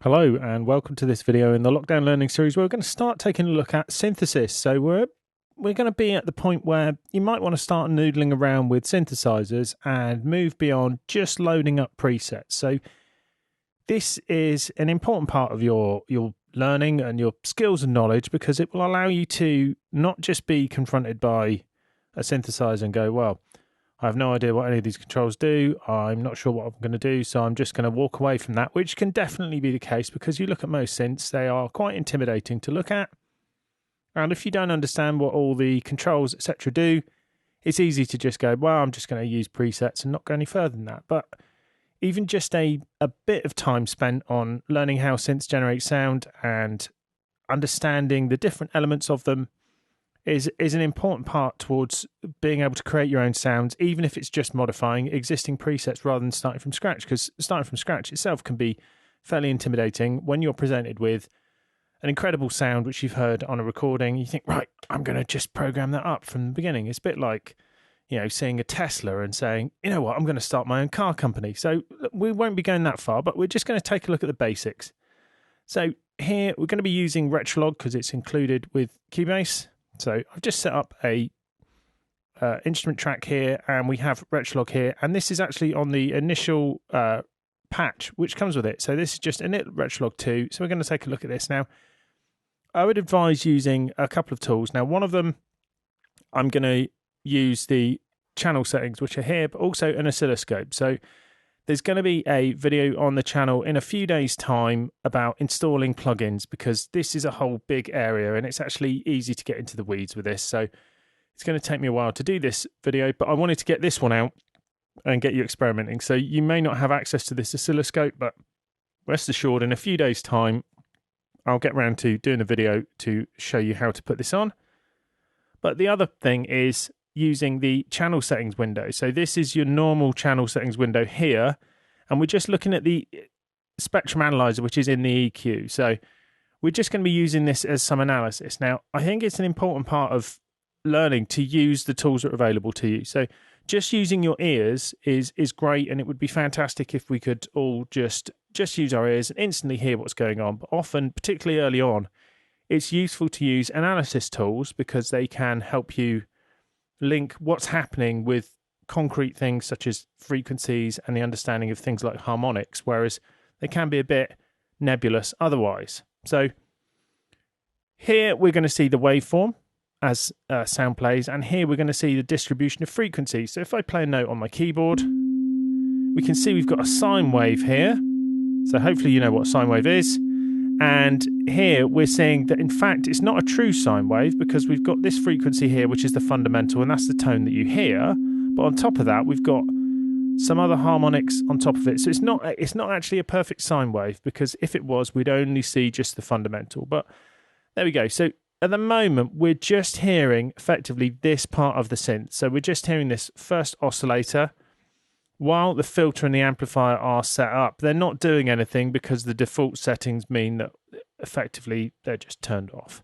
Hello and welcome to this video in the Lockdown Learning series where we're going to start taking a look at synthesis. So we're going to be at the point where you might want to start noodling around with synthesizers and move beyond just loading up presets. So this is an important part of your learning and your skills and knowledge because it will allow you to not just be confronted by a synthesizer and go, well, I have no idea what any of these controls do. I'm not sure what I'm going to do, so I'm just going to walk away from that, which can definitely be the case because you look at most synths, they are quite intimidating to look at. And if you don't understand what all the controls, etc. do, it's easy to just go, well, I'm just going to use presets and not go any further than that. But even just a bit of time spent on learning how synths generate sound and understanding the different elements of them is an important part towards being able to create your own sounds, even if it's just modifying existing presets rather than starting from scratch, because starting from scratch itself can be fairly intimidating when you're presented with an incredible sound which you've heard on a recording. You think, right, I'm going to just program that up from the beginning. It's a bit like, seeing a Tesla and saying, you know what, I'm going to start my own car company. So we won't be going that far, but we're just going to take a look at the basics. So here we're going to be using Retrologue because it's included with Cubase. So I've just set up a instrument track here, and we have Retrologue here, and this is actually on the initial patch which comes with it. So this is just init Retrologue 2. So we're going to take a look at this now. I would advise using a couple of tools. Now, one of them, I'm going to use the channel settings which are here, but also an oscilloscope. So there's going to be a video on the channel in a few days' time about installing plugins because this is a whole big area and it's actually easy to get into the weeds with this. So it's going to take me a while to do this video, but I wanted to get this one out and get you experimenting. So you may not have access to this oscilloscope, but rest assured in a few days' time, I'll get around to doing a video to show you how to put this on. But the other thing is using the channel settings window. So this is your normal channel settings window here, and we're just looking at the spectrum analyzer which is in the EQ. So we're just going to be using this as some analysis. Now I think it's an important part of learning to use the tools that are available to you. So just using your ears is great, and it would be fantastic if we could all just use our ears and instantly hear what's going on. But often, particularly early on, it's useful to use analysis tools because they can help you link what's happening with concrete things such as frequencies and the understanding of things like harmonics, whereas they can be a bit nebulous otherwise. So here we're going to see the waveform as sound plays, and here we're going to see the distribution of frequencies. So if I play a note on my keyboard, we can see we've got a sine wave here. So hopefully you know what a sine wave is. And here we're seeing that in fact it's not a true sine wave because we've got this frequency here which is the fundamental, and that's the tone that you hear, but on top of that we've got some other harmonics on top of it. So it's not actually a perfect sine wave because if it was we'd only see just the fundamental. But there we go. So at the moment we're just hearing effectively this part of the synth. So we're just hearing this first oscillator while the filter and the amplifier are set up. They're not doing anything because the default settings mean that effectively they're just turned off.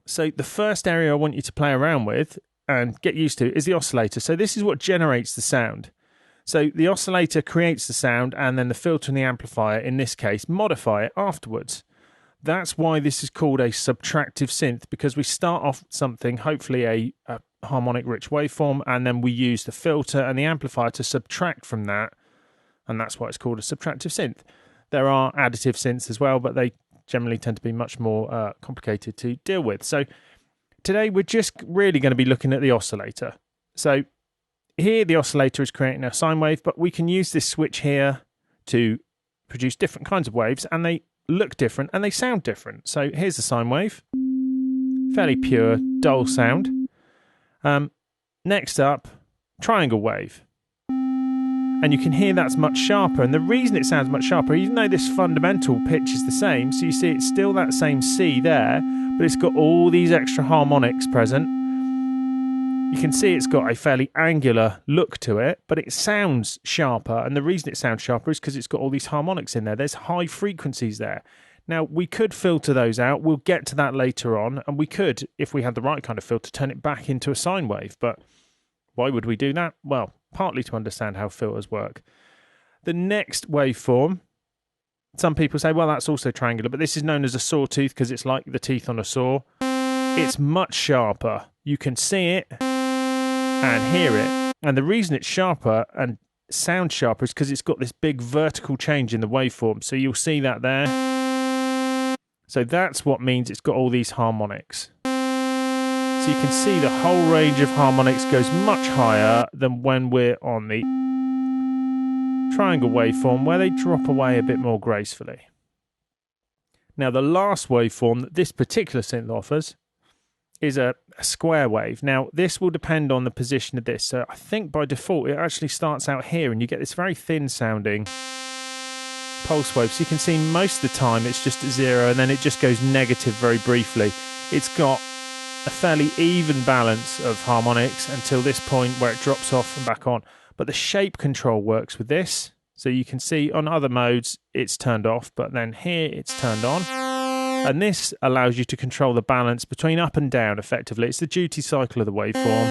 So the first area I want you to play around with and get used to is the oscillator. So this is what generates the sound. So the oscillator creates the sound, and then the filter and the amplifier, in this case, modify it afterwards. That's why this is called a subtractive synth, because we start off with something, hopefully a harmonic rich waveform, and then we use the filter and the amplifier to subtract from that, and that's why it's called a subtractive synth. There are additive synths as well, but they generally tend to be much more complicated to deal with. So today we're just really going to be looking at the oscillator. So here the oscillator is creating a sine wave, but we can use this switch here to produce different kinds of waves, and they look different and they sound different. So here's a sine wave, fairly pure, dull sound. Next up, triangle wave. And you can hear that's much sharper. And the reason it sounds much sharper, even though this fundamental pitch is the same, so you see it's still that same C there, but it's got all these extra harmonics present. You can see it's got a fairly angular look to it, but it sounds sharper. And the reason it sounds sharper is because it's got all these harmonics in there. There's high frequencies there. Now, we could filter those out. We'll get to that later on. And we could, if we had the right kind of filter, turn it back into a sine wave. But why would we do that? Well, partly to understand how filters work. The next waveform some people say, well, that's also triangular, but this is known as a sawtooth because it's like the teeth on a saw. It's much sharper. You can see it and hear it. And the reason it's sharper and sounds sharper is because it's got this big vertical change in the waveform. So you'll see that there. So that's what means it's got all these harmonics. So you can see the whole range of harmonics goes much higher than when we're on the triangle waveform, where they drop away a bit more gracefully. Now, the last waveform that this particular synth offers is a square wave. Now, this will depend on the position of this. So I think by default, it actually starts out here, and you get this very thin sounding pulse wave. So you can see most of the time it's just at 0, and then it just goes negative very briefly. It's got a fairly even balance of harmonics until this point where it drops off and back on. But the shape control works with this. So you can see on other modes, it's turned off, but then here it's turned on. And this allows you to control the balance between up and down effectively. It's the duty cycle of the waveform.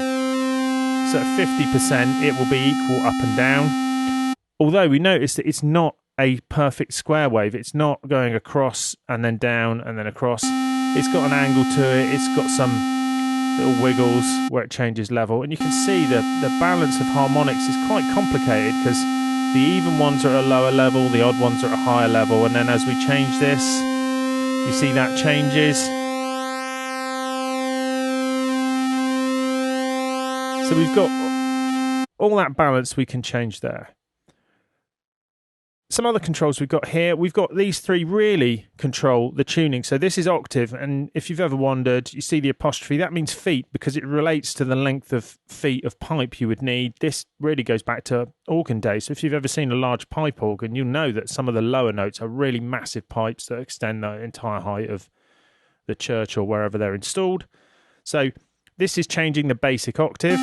So at 50%, it will be equal up and down. Although we notice that it's not a perfect square wave. It's not going across and then down and then across. It's got an angle to it. It's got some little wiggles where it changes level. And you can see the balance of harmonics is quite complicated because the even ones are at a lower level, the odd ones are at a higher level. And then as we change this, you see that changes. So we've got all that balance we can change there. Some other controls we've got here. We've got these three really control the tuning. So this is octave, and if you've ever wondered, you see the apostrophe, that means feet because it relates to the length of feet of pipe you would need. This really goes back to organ days. So if you've ever seen a large pipe organ, you'll know that some of the lower notes are really massive pipes that extend the entire height of the church or wherever they're installed. So this is changing the basic octave.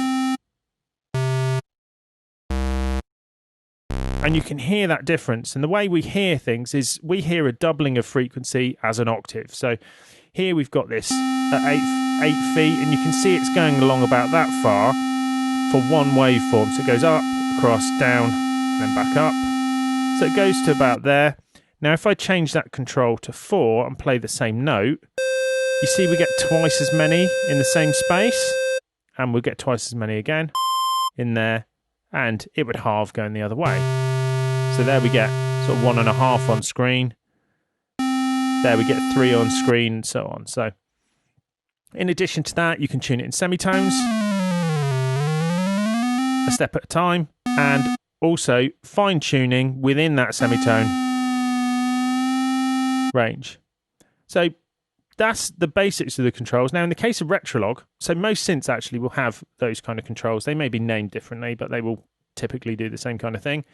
And you can hear that difference. And the way we hear things is we hear a doubling of frequency as an octave. So here we've got this at 8 feet, and you can see it's going along about that far for one waveform. So it goes up, across, down, and then back up. So it goes to about there. Now, if I change that control to 4 and play the same note, you see we get twice as many in the same space, and we'll get twice as many again in there, and it would halve going the other way. So there we get sort of 1.5 on screen. There we get 3 on screen and so on. So in addition to that, you can tune it in semitones, a step at a time, and also fine tuning within that semitone range. So that's the basics of the controls. Now, in the case of Retrologue, so most synths actually will have those kind of controls. They may be named differently, but they will typically do the same kind of thing.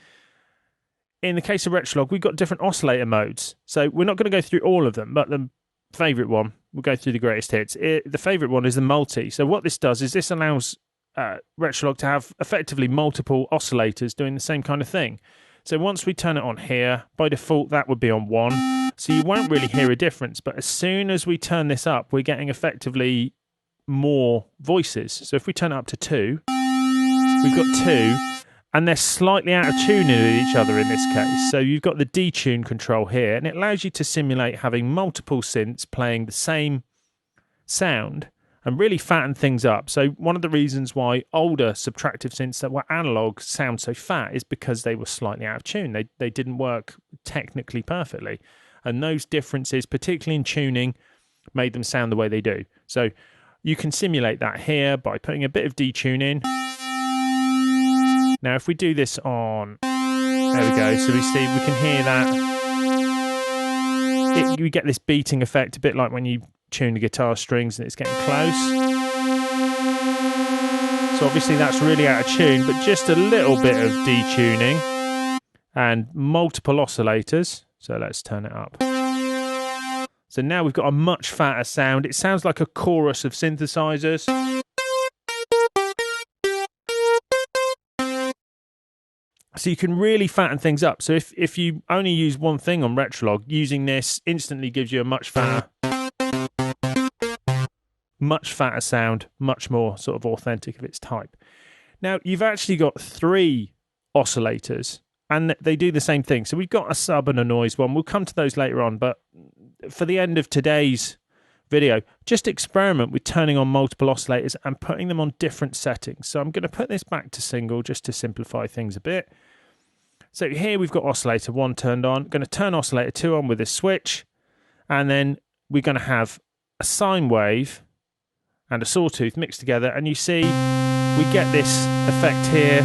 In the case of Retrologue, we've got different oscillator modes. So we're not going to go through all of them, but the favourite one, we'll go through the greatest hits. The favourite one is the multi. So what this does is this allows Retrologue to have effectively multiple oscillators doing the same kind of thing. So once we turn it on here, by default that would be on 1. So you won't really hear a difference. But as soon as we turn this up, we're getting effectively more voices. So if we turn it up to 2, we've got 2. And they're slightly out of tune with each other in this case. So you've got the detune control here, and it allows you to simulate having multiple synths playing the same sound and really fatten things up. So one of the reasons why older subtractive synths that were analog sound so fat is because they were slightly out of tune. They didn't work technically perfectly. And those differences, particularly in tuning, made them sound the way they do. So you can simulate that here by putting a bit of detune in. Now, if we do this on, there we go, so we can hear that. We get this beating effect, a bit like when you tune the guitar strings and it's getting close. So obviously that's really out of tune, but just a little bit of detuning and multiple oscillators. So let's turn it up. So now we've got a much fatter sound. It sounds like a chorus of synthesizers. So you can really fatten things up. So if you only use one thing on Retrologue, using this instantly gives you a much fatter sound, much more sort of authentic of its type. Now, you've actually got 3 oscillators and they do the same thing. So we've got a sub and a noise one. We'll come to those later on, but for the end of today's video, just experiment with turning on multiple oscillators and putting them on different settings. So I'm going to put this back to single just to simplify things a bit. So here we've got oscillator 1 turned on. I'm going to turn oscillator 2 on with this switch, and then we're going to have a sine wave and a sawtooth mixed together, and you see we get this effect here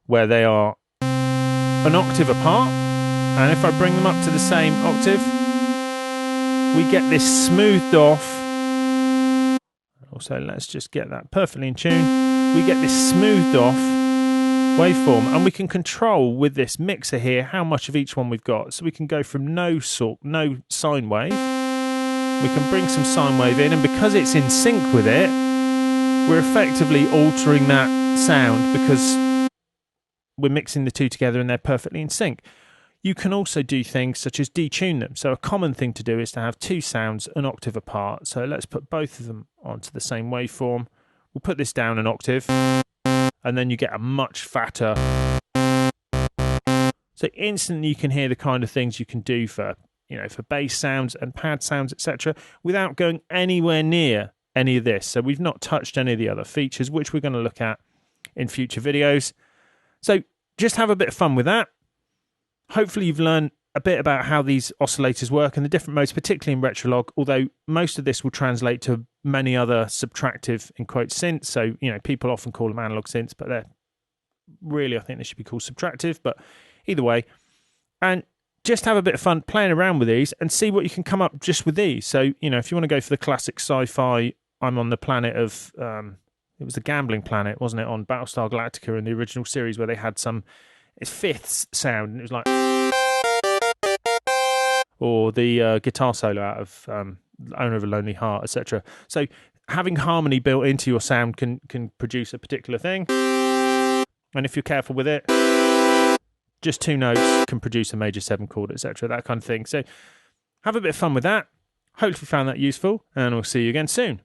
where they are an octave apart, and if I bring them up to the same octave, we get this smoothed off. Also, let's just get that perfectly in tune. We get this smoothed off waveform, and we can control with this mixer here how much of each one we've got. So we can go from no sine wave, we can bring some sine wave in, and because it's in sync with it, we're effectively altering that sound because we're mixing the two together and they're perfectly in sync. You can also do things such as detune them. So a common thing to do is to have two sounds an octave apart. So let's put both of them onto the same waveform. We'll put this down an octave, and then you get a much fatter. So instantly you can hear the kind of things you can do for, for bass sounds and pad sounds, etc., without going anywhere near any of this. So we've not touched any of the other features, which we're going to look at in future videos. So just have a bit of fun with that. Hopefully you've learned a bit about how these oscillators work and the different modes, particularly in Retrologue, although most of this will translate to many other subtractive, in quotes, synths. So, people often call them analog synths, but they're really, I think they should be called subtractive, but either way. And just have a bit of fun playing around with these and see what you can come up just with these. So, if you want to go for the classic sci-fi, I'm on the planet of, it was the gambling planet, wasn't it, on Battlestar Galactica in the original series where they had it's fifths sound, and it was like, or the guitar solo out of Owner of a Lonely Heart, etc. So having harmony built into your sound can produce a particular thing, and if you're careful with it, just two notes can produce a major 7 chord, etc., that kind of thing. So have a bit of fun with that. Hopefully you found that useful, and I'll see you again soon.